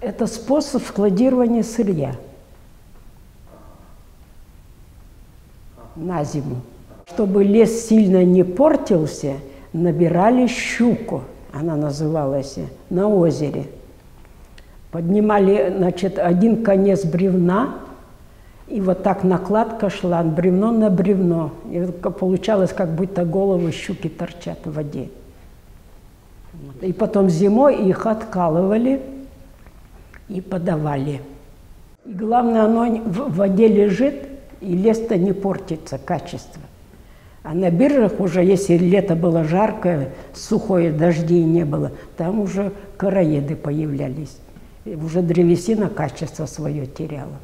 Это способ складирования сырья на зиму. Чтобы лес сильно не портился, набирали щуку, она называлась, на озере. Поднимали, значит, один конец бревна, и вот так накладка шла, бревно на бревно. И получалось, как будто головы щуки торчат в воде. И потом зимой их откалывали и подавали. И главное, оно в воде лежит, и лес-то не портится, качество. А на биржах уже, если лето было жаркое, сухое, дождей не было, там уже короеды появлялись. И уже древесина качество свое теряла.